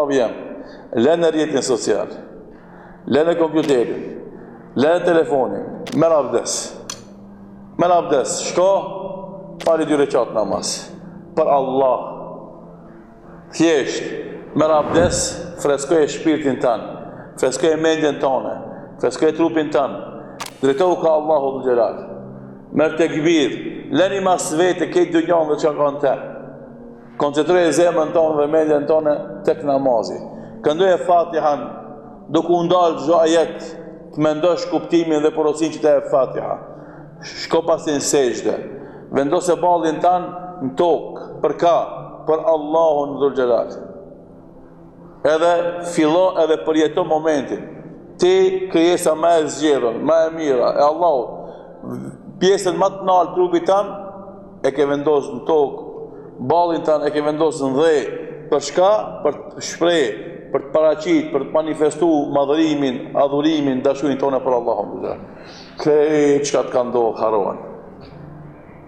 vravi jem, lënë rrjetin social, lënë kompjuterin, lënë telefonin, merr abdes, shko, fali 2 rekat namaz, për Allah, thjesht, merr abdes, freskoje shpirtin tanë, freskoje mendjen tonë, freskoje trupin tanë, drejtohu ka Allahu dhul xhelal, merr tekbir, lëni mas vete këtë dynjan dhe çka kanë te. Koncentroje zemrën tonë dhe mendjen tonë tek namazi. Këndoje Fatihan, duke u ndalë çdo ajet, të mendosh kuptimin dhe porosinë që të e Fatiha. Shko pasi në sejdë, vendose ballin tanë në tokë, për ka? Për Allahun dhul xhelal. Edhe fillo edhe përjeto momentin. Ti krijesa më e zgjedhur, më e mira e Allahut. Pjesën më të lartë trupit tanë e ke vendosur në tokë, ballin tanë e ke vendosur në dhe, për çka? Për të shpreh, për të paraqit, për të manifestuar madhërimin, adhurimin, dashurinë tonë për Allahun. Këtë çka të ka ndodhur harron.